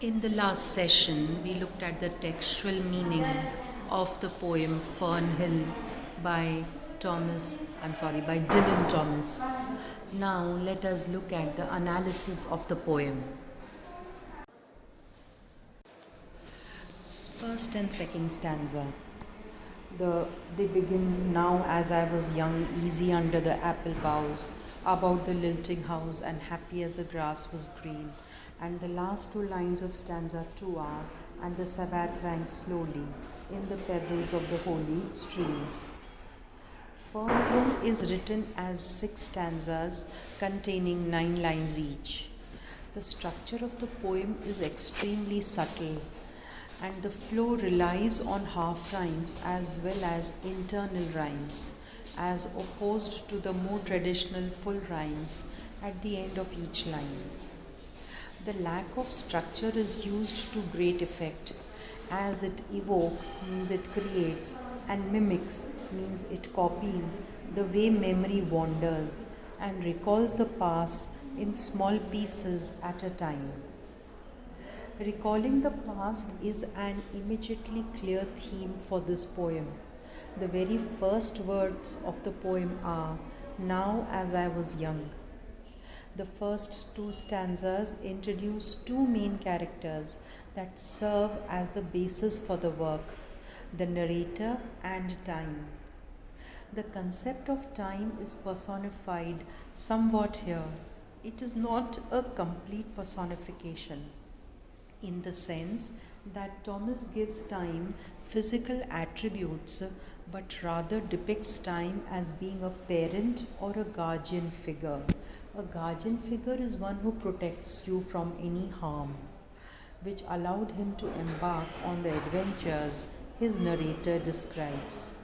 In the last session, we looked at the textual meaning of the poem Fern Hill by by Dylan Thomas. Now let us look at the analysis of the poem. First and second stanza. They begin now as I was young, easy under the apple boughs, about the lilting house, and happy as the grass was green. And the last two lines of stanza 2 are, and the Sabbath rang slowly in the pebbles of the holy streams. Fern Hill is written as 6 stanzas containing 9 lines each. The structure of the poem is extremely subtle, and the flow relies on half rhymes as well as internal rhymes, as opposed to the more traditional full rhymes at the end of each line. The lack of structure is used to great effect, as it evokes means it creates, and mimics means it copies the way memory wanders and recalls the past in small pieces at a time. Recalling the past is an immediately clear theme for this poem. The very first words of the poem are, now as I was young. The first 2 stanzas introduce 2 main characters that serve as the basis for the work, the narrator and time. The concept of time is personified somewhat here. It is not a complete personification, in the sense that Thomas gives time physical attributes, but rather depicts time as being a parent or a guardian figure. A guardian figure is one who protects you from any harm, which allowed him to embark on the adventures his narrator describes.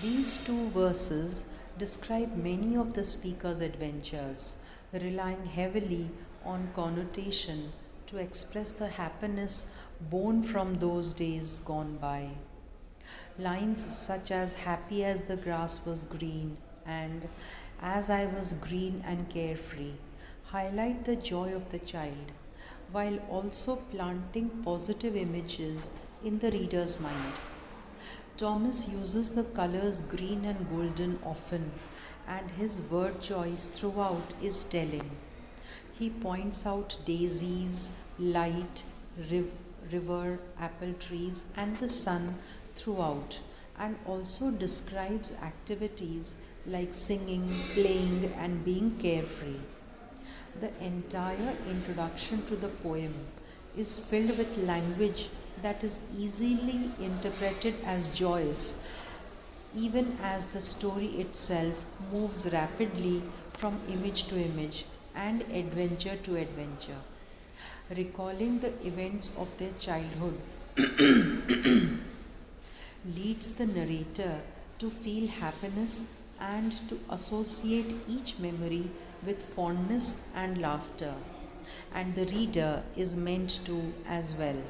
These 2 verses describe many of the speaker's adventures, relying heavily on connotation to express the happiness born from those days gone by. Lines such as happy as the grass was green and as I was green and carefree highlight the joy of the child, while also planting positive images in the reader's mind. Thomas uses the colors green and golden often, and his word choice throughout is telling. He points out daisies, light, river, apple trees, and the sun throughout, and also describes activities like singing, playing, and being carefree. The entire introduction to the poem is filled with language that is easily interpreted as joyous, even as the story itself moves rapidly from image to image and adventure to adventure, recalling the events of their childhood leads the narrator to feel happiness and to associate each memory with fondness and laughter, and the reader is meant to as well.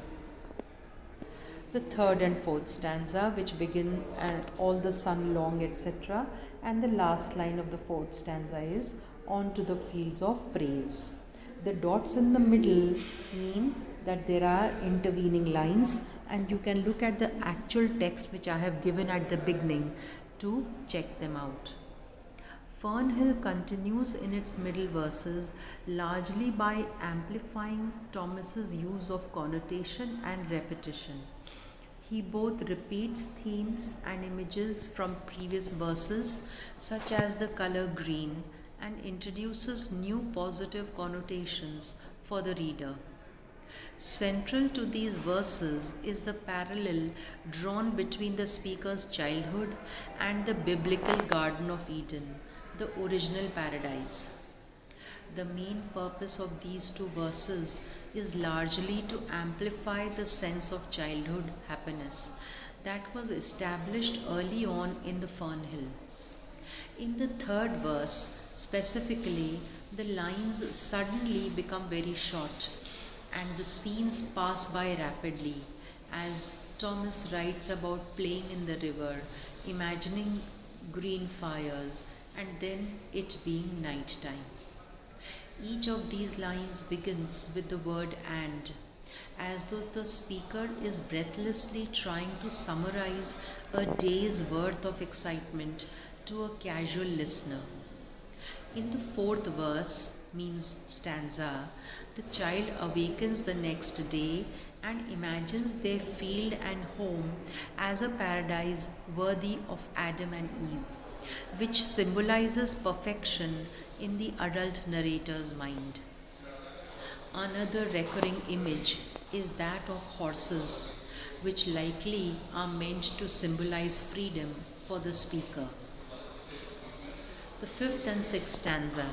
The third and fourth stanza, which begin and all the sun long, etc., and the last line of the fourth stanza is on to the fields of praise. The dots in the middle mean that there are intervening lines, and you can look at the actual text which I have given at the beginning to check them out. Fern Hill continues in its middle verses largely by amplifying Thomas's use of connotation and repetition. He both repeats themes and images from previous verses, such as the color green, and introduces new positive connotations for the reader. Central to these verses is the parallel drawn between the speaker's childhood and the biblical Garden of Eden, the original paradise. The main purpose of these 2 verses is largely to amplify the sense of childhood happiness that was established early on in the Fern Hill. In the 3rd verse, specifically, the lines suddenly become very short and the scenes pass by rapidly as Thomas writes about playing in the river, imagining green fires, and then it being night time. Each of these lines begins with the word and, as though the speaker is breathlessly trying to summarize a day's worth of excitement to a casual listener. In the fourth verse, means stanza, the child awakens the next day and imagines their field and home as a paradise worthy of Adam and Eve, which symbolizes perfection in the adult narrator's mind. Another recurring image is that of horses, which likely are meant to symbolize freedom for the speaker. The fifth and sixth stanza.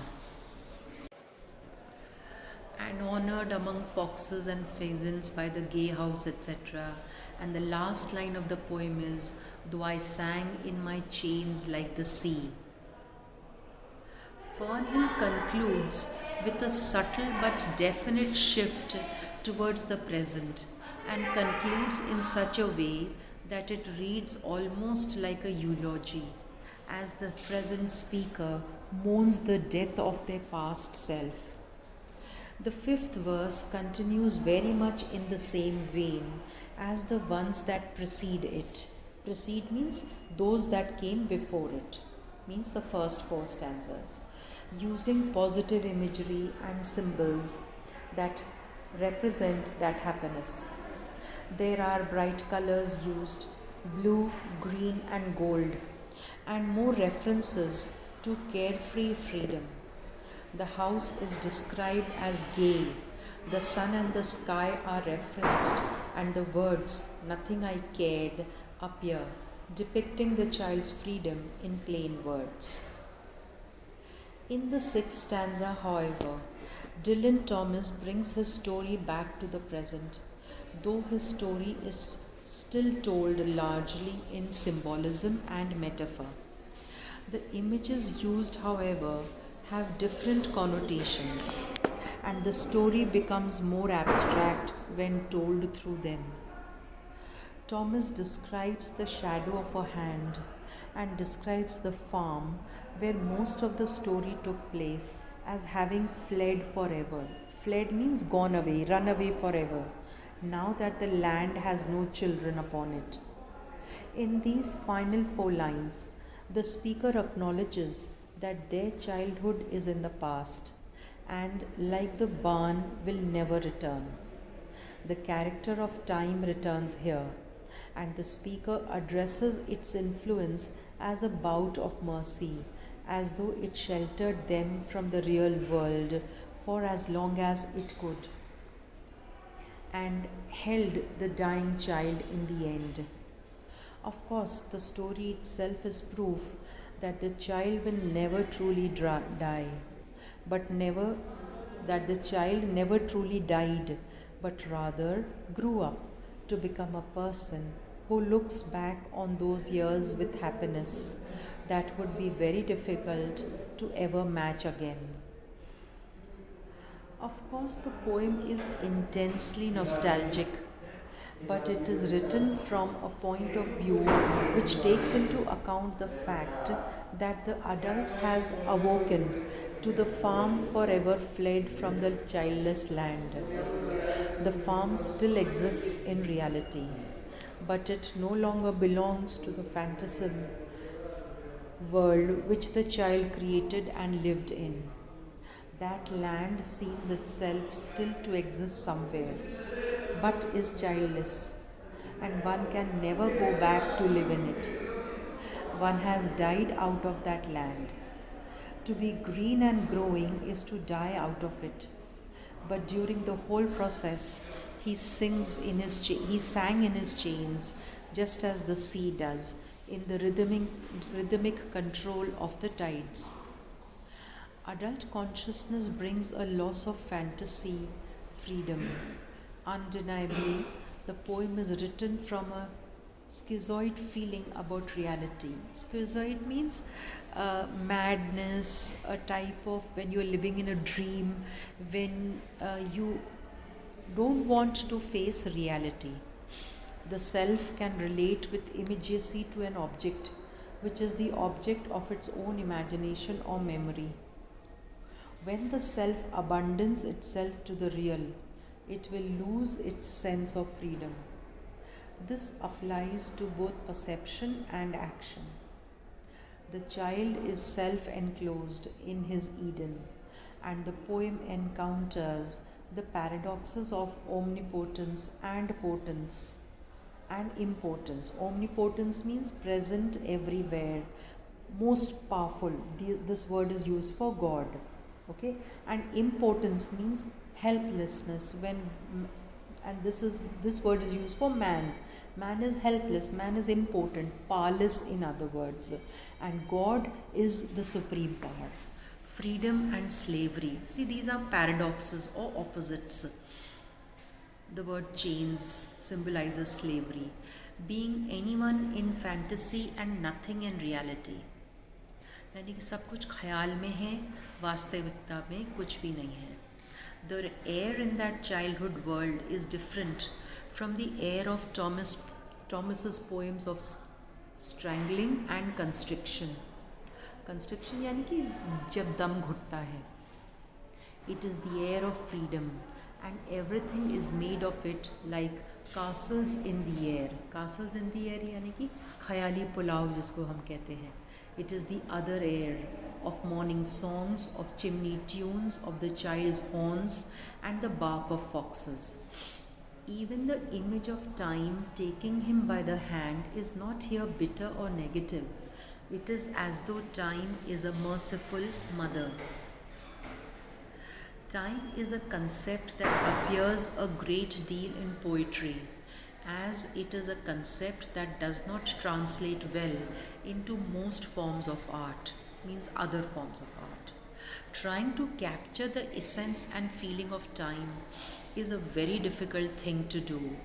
And honored among foxes and pheasants by the gay house, etc. And the last line of the poem is, though I sang in my chains like the sea. FERN concludes with a subtle but definite shift towards the present and concludes in such a way that it reads almost like a eulogy, as the present speaker mourns the death of their past self. The fifth verse continues very much in the same vein as the ones that precede it. Precede means those that came before it, means the first four stanzas, using positive imagery and symbols that represent that happiness. There are bright colors used, blue, green, and gold, and more references to carefree freedom. The house is described as gay, the sun and the sky are referenced, and the words, nothing I cared, appear, depicting the child's freedom in plain words. In the sixth stanza, however, Dylan Thomas brings his story back to the present, though his story is still told largely in symbolism and metaphor. The images used, however, have different connotations, and the story becomes more abstract when told through them. Thomas describes the shadow of a hand and describes the farm where most of the story took place as having fled forever. Fled means gone away, run away forever, now that the land has no children upon it. In these final four lines, the speaker acknowledges that their childhood is in the past and, like the barn, will never return. The character of time returns here, and the speaker addresses its influence as a bout of mercy, as though it sheltered them from the real world for as long as it could, and held the dying child in the end. Of course, the story itself is proof that the child will never truly die, but that the child never truly died, but rather grew up to become a person who looks back on those years with happiness that would be very difficult to ever match again. Of course, the poem is intensely nostalgic, but it is written from a point of view which takes into account the fact that the adult has awoken to the farm forever fled from the childless land. The farm still exists in reality, but it no longer belongs to the fantasy world which the child created and lived in. That land seems itself still to exist somewhere, but is childless, and one can never go back to live in it. One has died out of that land. To be green and growing is to die out of it. But during the whole process, he sang in his chains, just as the sea does, in the rhythmic control of the tides. Adult consciousness brings a loss of fantasy, freedom. Undeniably, the poem is written from a schizoid feeling about reality. Schizoid means madness, a type of when you are living in a dream, when you don't want to face reality. The self can relate with immediacy to an object, which is the object of its own imagination or memory. When the self abandons itself to the real, it will lose its sense of freedom. This applies to both perception and action. The child is self enclosed in his Eden, and the poem encounters the paradoxes of omnipotence and potence and impotence. Omnipotence means present everywhere, most powerful. This word is used for God. Okay, and impotence means helplessness. And this word is used for man. Man is helpless, man is impotent, powerless in other words, and God is the supreme power. Freedom and slavery, see, these are paradoxes or opposites. The word chains symbolizes slavery, being anyone in fantasy and nothing in reality. यानी कि सब कुछ ख्याल में है, वास्तविकता में कुछ भी नहीं है. The air in that childhood world is different from the air of Thomas's poems of strangling and constriction. Constriction यानी कि जब दम घुटता है. It is the air of freedom, and everything is made of it, like castles in the air. Castles in the air यानी कि ख्याली पुलाव जिसको हम कहते हैं. It is the other air of morning songs, of chimney tunes, of the child's horns and the bark of foxes. Even the image of time taking him by the hand is not here bitter or negative. It is as though time is a merciful mother. Time is a concept that appears a great deal in poetry, as it is a concept that does not translate well into most forms of art, means other forms of art. Trying to capture the essence and feeling of time is a very difficult thing to do,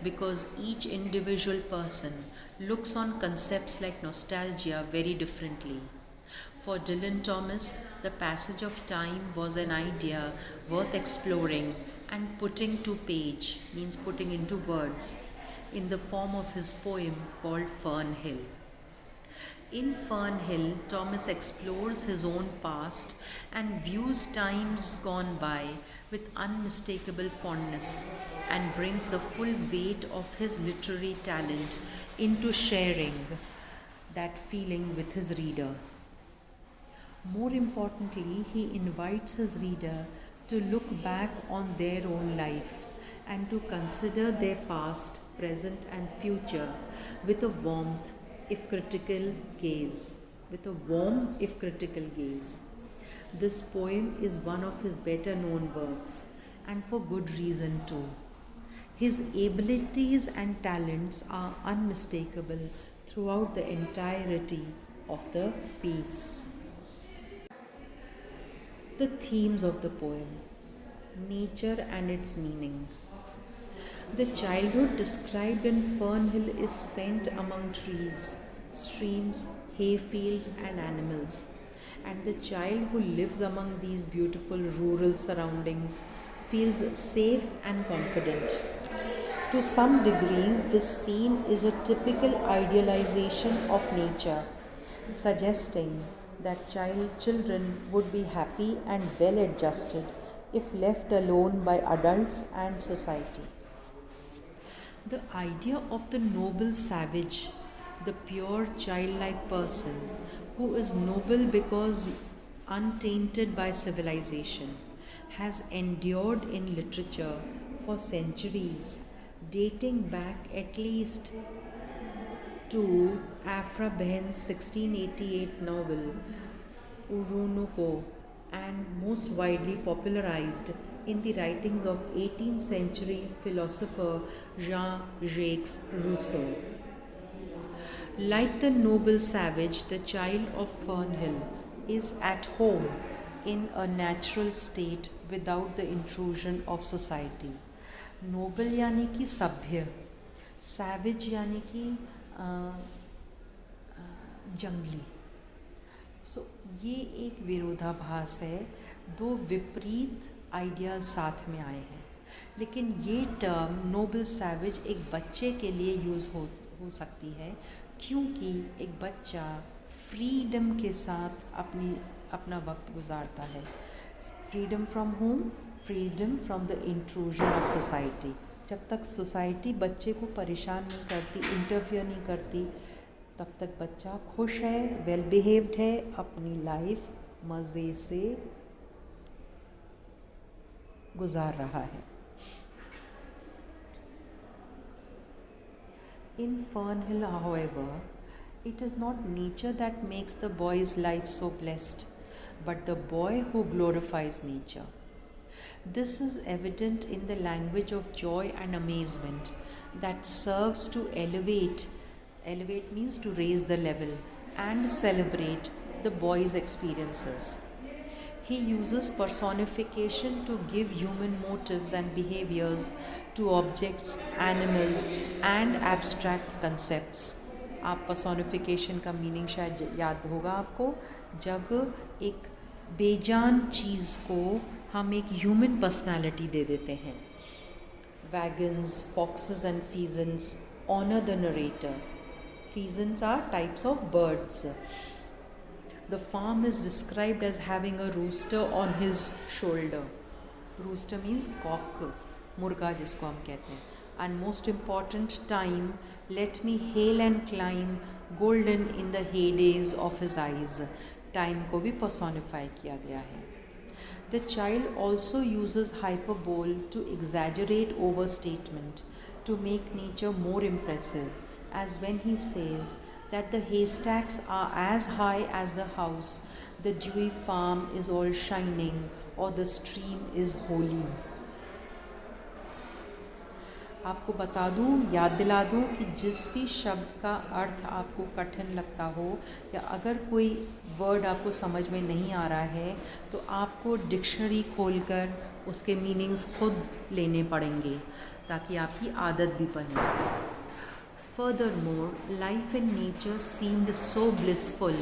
because each individual person looks on concepts like nostalgia very differently. For Dylan Thomas, the passage of time was an idea worth exploring and putting to page, means putting into words, in the form of his poem called Fern Hill. In Fern Hill, Thomas explores his own past and views times gone by with unmistakable fondness, and brings the full weight of his literary talent into sharing that feeling with his reader. More importantly, he invites his reader to look back on their own life and to consider their past, present and future with a warmth if critical gaze. This poem is one of his better known works, and for good reason too. His abilities and talents are unmistakable throughout the entirety of the piece. The themes of the poem: nature and its meaning. The childhood described in Fern Hill is spent among trees, streams, hayfields, and animals, and the child who lives among these beautiful rural surroundings feels safe and confident. To some degrees, this scene is a typical idealization of nature, suggesting that children would be happy and well adjusted if left alone by adults and society. The idea of the noble savage, the pure childlike person who is noble because untainted by civilization, has endured in literature for centuries, dating back at least to Afra Behen's 1688 novel Urunuko, and most widely popularized in the writings of 18th century philosopher Jean-Jacques Rousseau. Like the noble savage, the child of Fern Hill is at home in a natural state without the intrusion of society. Noble यानी कि सभ्य, savage यानी कि जंगली. सो ये एक विरोधाभास है, दो विपरीत आइडियाज़ साथ में आए हैं. लेकिन ये टर्म नोबल सैवेज एक बच्चे के लिए यूज़ हो सकती है, क्योंकि एक बच्चा फ्रीडम के साथ अपना वक्त गुजारता है. Freedom from home, freedom from the intrusion of society. जब तक सोसाइटी बच्चे को परेशान नहीं करती, इंटरफियर नहीं करती, तब तक बच्चा खुश है, वेल बिहेव्ड है, अपनी लाइफ मज़े से गुजार रहा है। In Fernhill, however, it is not nature that makes the boy's life so blessed, but the boy who glorifies nature. This is evident in the language of joy and amazement that serves to elevate means to raise the level, and celebrate the boy's experiences. He uses personification to give human motives and behaviors to objects, animals, and abstract concepts. आप personification का meaning शायद याद होगा आपको, जब एक बेजान चीज़ को हम एक ह्यूमन पर्सनालिटी दे देते हैं। Wagons, foxes and pheasants honor the narrator. Pheasants are types of birds. The farm is described as having a rooster on his shoulder. Rooster means cock, murga जिसको हम कहते हैं. And most important, time, let me hail and climb, golden in the heydays of his eyes. Time को भी personify किया गया है. The child also uses hyperbole to exaggerate overstatement, to make nature more impressive, as when he says that the haystacks are as high as the house, the dewy farm is all shining, or the stream is holy. आपको बता दूं, याद दिला दूं कि जिस भी शब्द का अर्थ आपको कठिन लगता हो, या अगर कोई वर्ड आपको समझ में नहीं आ रहा है, तो आपको डिक्शनरी खोलकर उसके मीनिंग्स खुद लेने पड़ेंगे ताकि आपकी आदत भी बने। Furthermore, life in nature seemed so blissful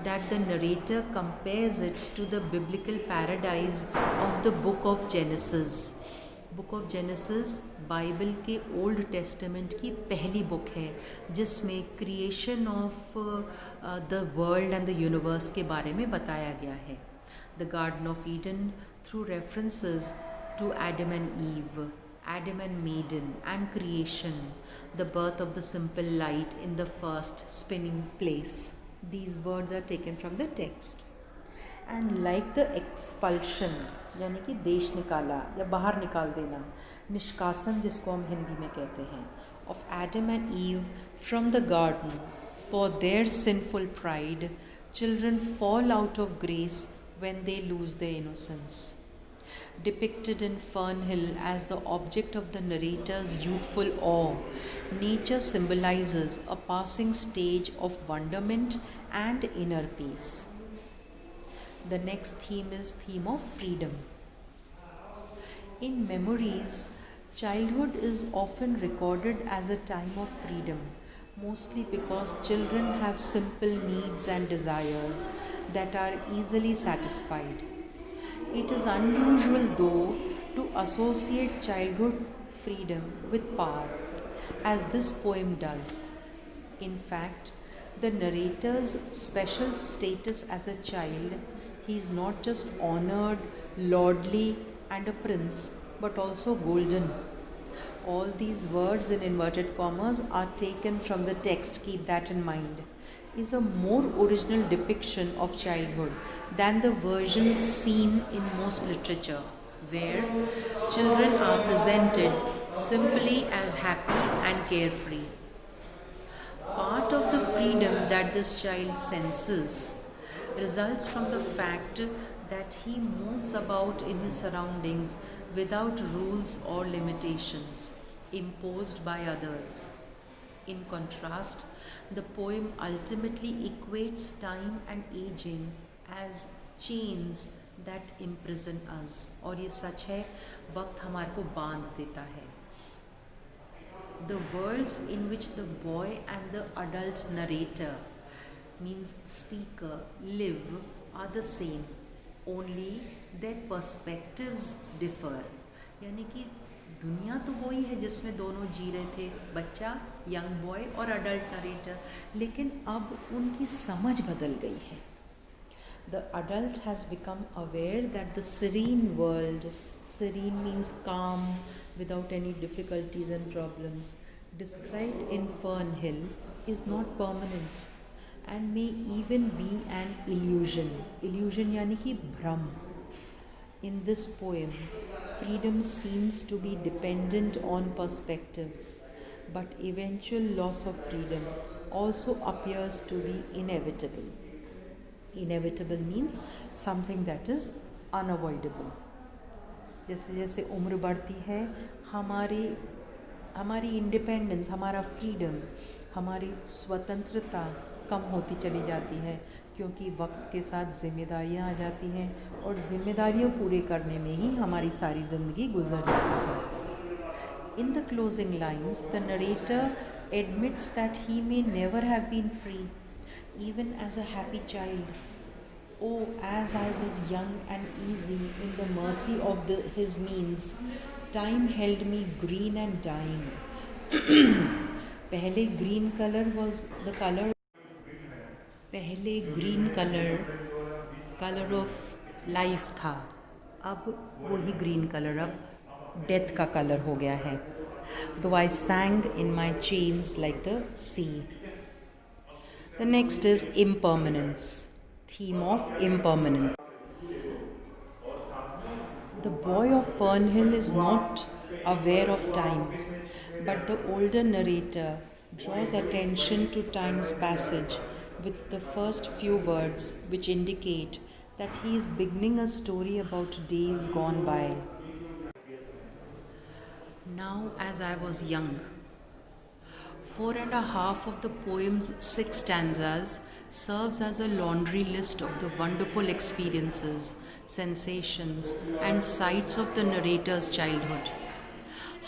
that the narrator compares it to the biblical paradise of the book of Genesis. Book of Genesis Bible के ओल्ड टेस्टामेंट की पहली बुक है, जिसमें creation of the world and the universe के बारे में बताया गया है। The garden of Eden through references to Adam and Eve, Adam and maiden and creation, the birth of the simple light in the first spinning place. These words are taken from the text. And like the expulsion, यानी कि देश निकाला या बाहर निकाल देना, निष्कासन जिसको हम हिंदी में कहते हैं, of Adam and ewe from the garden for their sinful pride, children fall out of grace when they lose their innocence. Depicted in Fernhill as the object of the narrator's youthful awe, nature symbolizes a passing stage of wonderment and inner peace. The next theme is theme of freedom. In memories, childhood is often recorded as a time of freedom, mostly because children have simple needs and desires that are easily satisfied. It is unusual, though, to associate childhood freedom with power, as this poem does. In fact, the narrator's special status as a child, he is not just honored, lordly, and a prince, but also golden. All these words in inverted commas are taken from the text, keep that in mind, is a more original depiction of childhood than the versions seen in most literature, where children are presented simply as happy and carefree. Part of the freedom that this child senses results from the fact that he moves about in his surroundings without rules or limitations imposed by others. In contrast, the poem ultimately equates time and aging as chains that imprison us. और ये सच है, वक्त हमारे को बांध देता है. The worlds in which the boy and the adult narrator, means speaker, live are the same, only their perspectives differ. यानी कि दुनिया तो वही है जिसमें दोनों जी रहे थे, बच्चा, यंग बॉय और अडल्ट नरेटर, लेकिन अब उनकी समझ बदल गई है. The adult has become aware that the serene world, serene means calm, without any difficulties and problems, described in Fern Hill is not permanent and may even be an illusion. Illusion yani ki bhram. In this poem, freedom seems to be dependent on perspective, but eventual loss of freedom also appears to be inevitable. Inevitable means something that is unavoidable. जैसे जैसे उम्र बढ़ती है हमारी independence, हमारा freedom, हमारी स्वतंत्रता कम होती चली जाती है, क्योंकि वक्त के साथ जिम्मेदारियां आ जाती हैं और जिम्मेदारियों पूरे करने में ही हमारी सारी ज़िंदगी गुजर जाती है. In the closing lines, the narrator admits that he may never have been free, even as a happy child. Oh, as I was young and easy in the mercy of his means, time held me green and dying. पहले green color was the color. पहले green color of life था. अब वही green color अब death का color हो गया है. Though I sang in my chains like the sea. The next is impermanence. Theme of impermanence. The boy of Fern Hill is not aware of time, but the older narrator draws attention to time's passage with the first few words, which indicate that he is beginning a story about days gone by. Now, as I was young. 4.5 of the poem's 6 stanzas serves as a laundry list of the wonderful experiences, sensations, and sights of the narrator's childhood.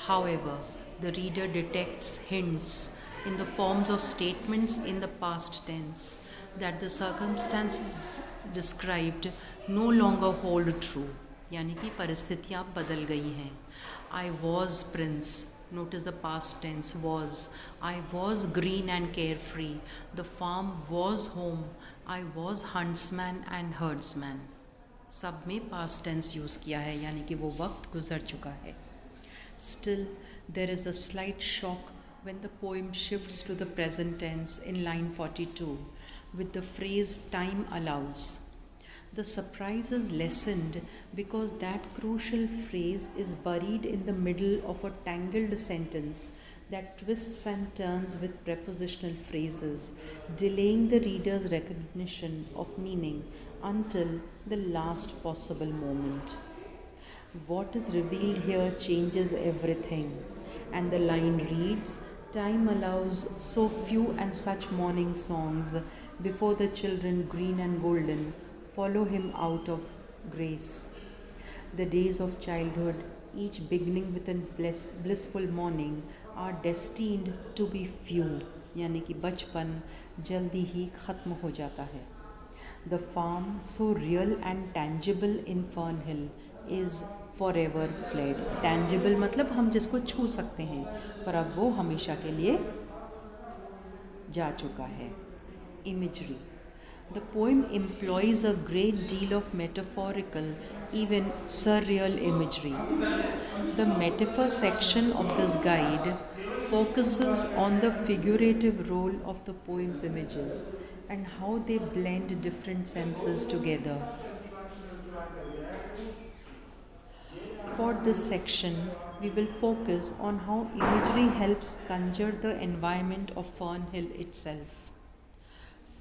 However, the reader detects hints in the forms of statements in the past tense that the circumstances described no longer hold true. यानी कि परिस्थितियाँ बदल गई हैं. I was prince. Notice the past tense was. I was green and carefree. The farm was home. I was huntsman and herdsman. सब में past tense use किया है, यानी कि वो वक्त गुजर चुका है. Still, there is a slight shock when the poem shifts to the present tense in line 42 with the phrase time allows. The surprise is lessened because that crucial phrase is buried in the middle of a tangled sentence that twists and turns with prepositional phrases, delaying the reader's recognition of meaning until the last possible moment. What is revealed here changes everything, and the line reads, "Time allows so few and such morning songs before the children green and golden follow him out of grace." The days of childhood, each beginning with a blissful morning, are destined to be few, यानी कि बचपन जल्दी ही ख़त्म हो जाता है. The farm, so real and tangible in Fern Hill, is forever fled. Tangible मतलब हम जिसको छू सकते हैं, पर अब वो हमेशा के लिए जा चुका है. Imagery. The poem employs a great deal of metaphorical, even surreal imagery. The metaphor section of this guide focuses on the figurative role of the poem's images and how they blend different senses together. For this section, we will focus on how imagery helps conjure the environment of Fern Hill itself.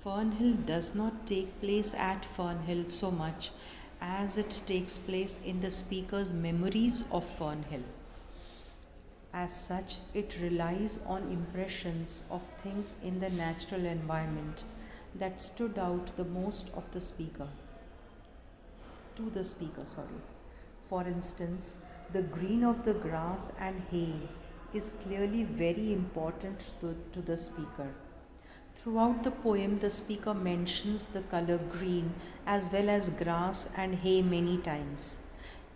Fern Hill does not take place at Fern Hill so much as it takes place in the speaker's memories of Fern Hill. As such, it relies on impressions of things in the natural environment that stood out the most of the speaker. For instance, the green of the grass and hay is clearly very important to the speaker. Throughout the poem, the speaker mentions the color green as well as grass and hay many times,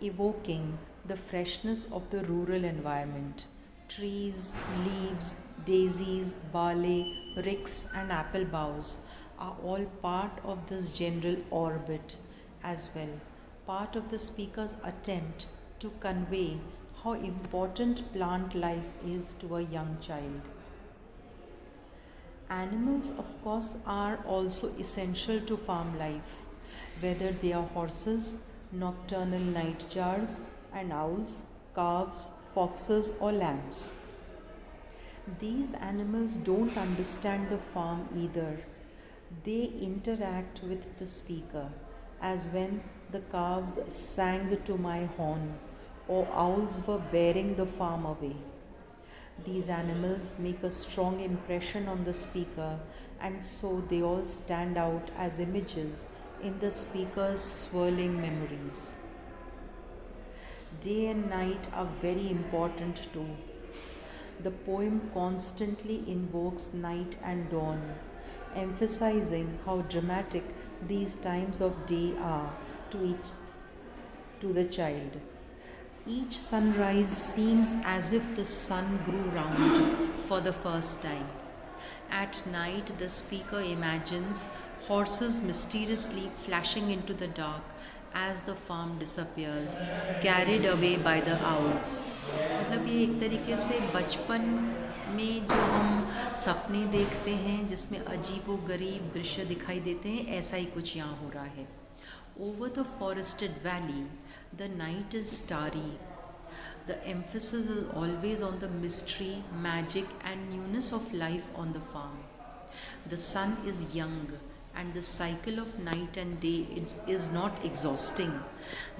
evoking the freshness of the rural environment. Trees, leaves, daisies, barley, ricks and apple boughs are all part of this general orbit as well, part of the speaker's attempt to convey how important plant life is to a young child. Animals, of course, are also essential to farm life, whether they are horses, nocturnal nightjars and owls, calves, foxes, or lambs. These animals don't understand the farm either. They interact with the speaker, as when the calves sang to my horn, or owls were bearing the farm away. These animals make a strong impression on the speaker, and so they all stand out as images in the speaker's swirling memories. Day and night are very important too. The poem constantly invokes night and dawn, emphasizing how dramatic these times of day are to the child. Each sunrise seems as if the sun grew round for the first time. At night, the speaker imagines horses mysteriously flashing into the dark as the farm disappears, carried away by the owls. मतलब ये एक तरीके से बचपन में जो हम सपने देखते हैं जिसमें अजीबो गरीब दृश्य दिखाई देते हैं, ऐसा ही कुछ यहाँ हो रहा है. Over the forested valley, the night is starry. The emphasis is always on the mystery, magic, and newness of life on the farm. The sun is young, and the cycle of night and day is not exhausting,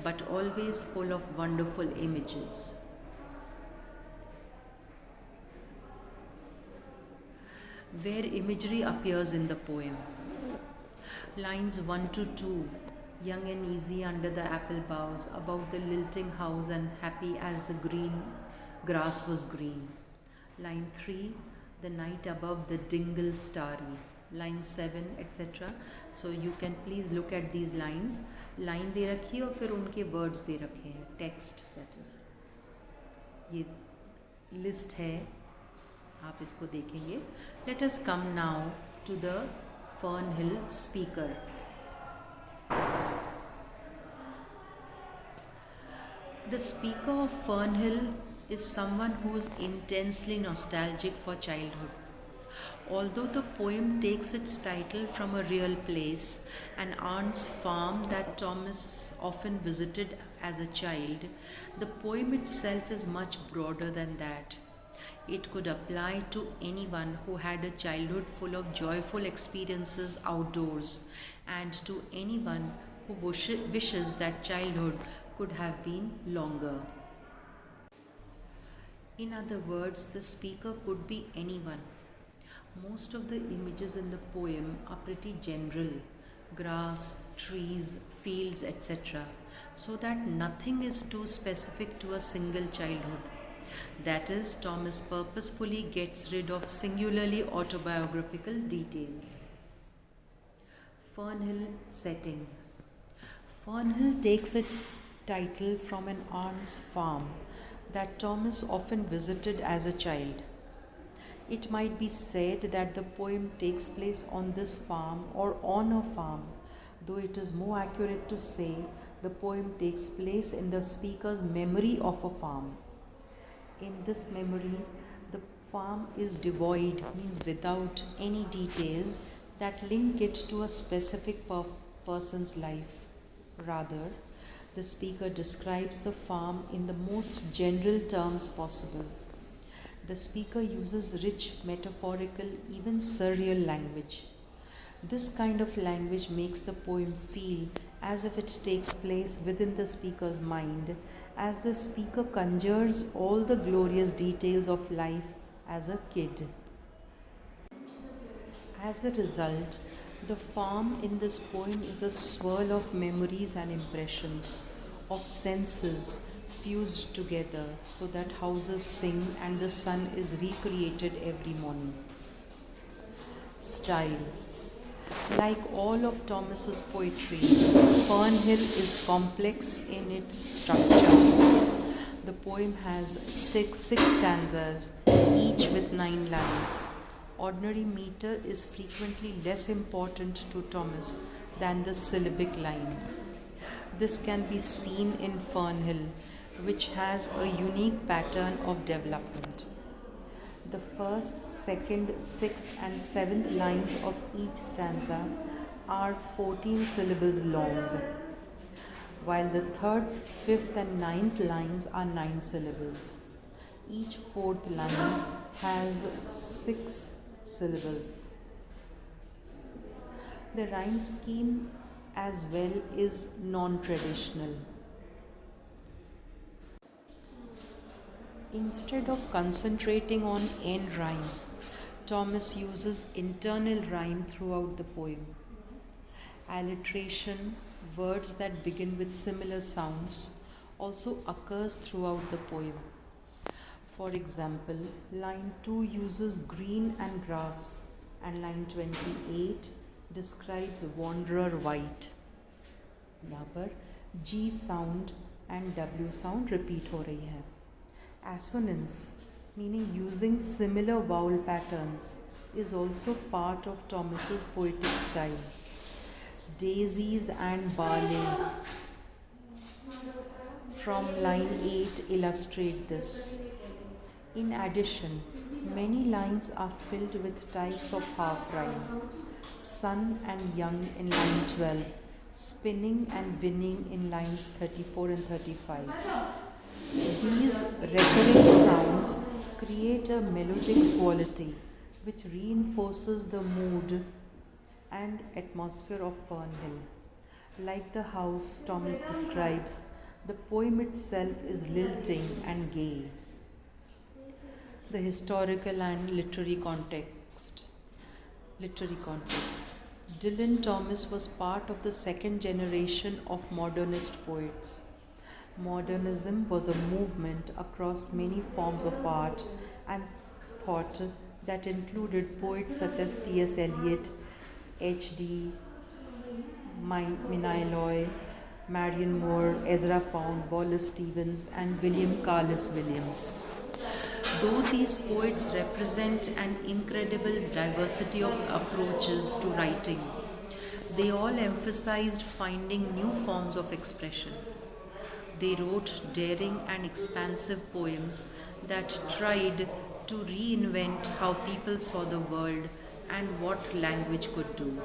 but always full of wonderful images. Where imagery appears in the poem. Lines 1 to 2. Young and easy under the apple boughs, about the lilting house and happy as the green grass was green. Line 3, the night above the dingle starry. Line 7, etc. So you can please look at these lines. Line दे रखी है और फिर उनके words दे रखे हैं. Text, that is. ये list है, आप इसको देखेंगे. Let us come now to the Fern Hill speaker. The speaker of Fern Hill is someone who is intensely nostalgic for childhood. Although the poem takes its title from a real place, an aunt's farm that Thomas often visited as a child, the poem itself is much broader than that. It could apply to anyone who had a childhood full of joyful experiences outdoors, and to anyone who wishes that childhood could have been longer. In other words, the speaker could be anyone. Most of the images in the poem are pretty general: grass, trees, fields, etc., so that nothing is too specific to a single childhood. That is, Thomas purposefully gets rid of singularly autobiographical details. Fern Hill setting. Fern Hill takes its title from an aunt's farm that Thomas often visited as a child. It might be said that the poem takes place on this farm or on a farm, though it is more accurate to say the poem takes place in the speaker's memory of a farm. In this memory, the farm is devoid, means without any details that link it to a specific person's life. Rather, the speaker describes the farm in the most general terms possible. The speaker uses rich, metaphorical, even surreal language. This kind of language makes the poem feel as if it takes place within the speaker's mind, as the speaker conjures all the glorious details of life as a kid. As a result, the farm in this poem is a swirl of memories and impressions, of senses fused together so that houses sing and the sun is recreated every morning. Style. Like all of Thomas's poetry, Fern Hill is complex in its structure. The poem has six stanzas, each with 9 lines. Ordinary meter is frequently less important to Thomas than the syllabic line. This can be seen in FERN, which has a unique pattern of development. The first, second, sixth, and seventh lines of each stanza are 14 syllables long, while the third, fifth, and ninth lines are 9 syllables. Each fourth line has 6 syllables. The rhyme scheme as well is non-traditional. Instead of concentrating on end rhyme, Thomas uses internal rhyme throughout the poem. Alliteration, words that begin with similar sounds, also occurs throughout the poem. For example, line 2 uses green and grass, and line 28 describes wanderer white. यहाँ पर G sound and W sound repeat हो रही है. Assonance, meaning using similar vowel patterns, is also part of Thomas's poetic style. Daisies and barley from line 8 illustrate this. In addition, many lines are filled with types of half rhyme. Sun and young in line 12, spinning and winning in lines 34 and 35. These recurring sounds create a melodic quality which reinforces the mood and atmosphere of FERN. Like the house Thomas describes, the poem itself is lilting and gay. The historical and literary context. Dylan Thomas was part of the second generation of modernist poets. Modernism was a movement across many forms of art and thought that included poets such as T.S. Eliot, H.D. Minaloy, Marion Moore, Ezra Pound, Wallace Stevens, and William Carlos Williams. Though these poets represent an incredible diversity of approaches to writing, they all emphasized finding new forms of expression. They wrote daring and expansive poems that tried to reinvent how people saw the world and what language could do.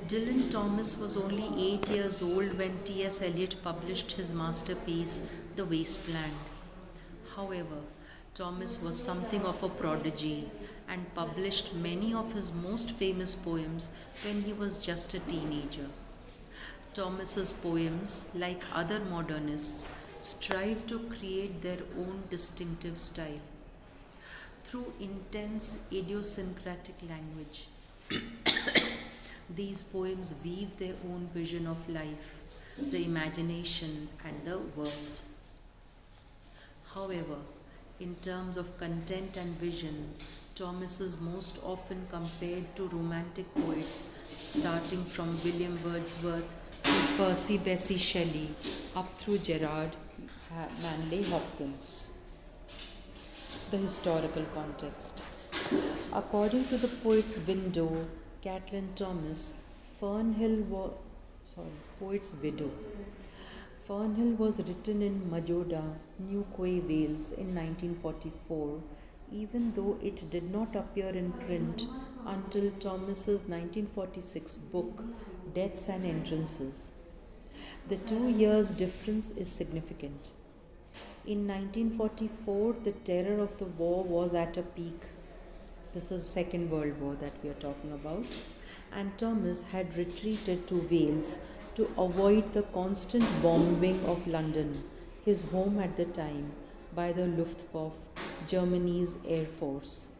Dylan Thomas was only 8 years old when T.S. Eliot published his masterpiece, The Waste Land. However, Thomas was something of a prodigy and published many of his most famous poems when he was just a teenager. Thomas's poems, like other modernists, strive to create their own distinctive style. Through intense idiosyncratic language, these poems weave their own vision of life, the imagination, and the world. However, in terms of content and vision, Thomas is most often compared to romantic poets starting from William Wordsworth to Percy Bysshe Shelley up through Gerard Manley Hopkins. The historical context. According to the poet's window, Caitlin Thomas, poet's widow. FERN was written in Majoda, New Quay, Wales in 1944, even though it did not appear in print until Thomas's 1946 book, Deaths and Entrances. The 2 years difference is significant. In 1944, the terror of the war was at a peak. This is Second World War that we are talking about. And Thomas had retreated to Wales to avoid the constant bombing of London, his home at the time, by the Luftwaffe, Germany's air force.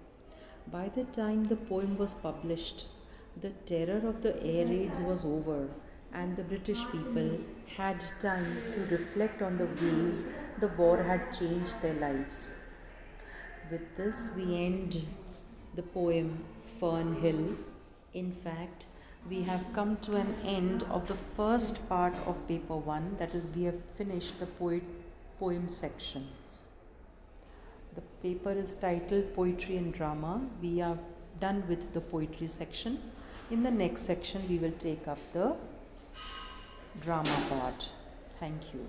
By the time the poem was published, the terror of the air raids was over, and the British people had time to reflect on the ways the war had changed their lives. With this, we end the poem FERN. In fact, we have come to an end of the first part of paper 1, that is, we have finished the poem section. The paper is titled Poetry and Drama. We are done with the poetry section. In the next section, we will take up the drama part. Thank you.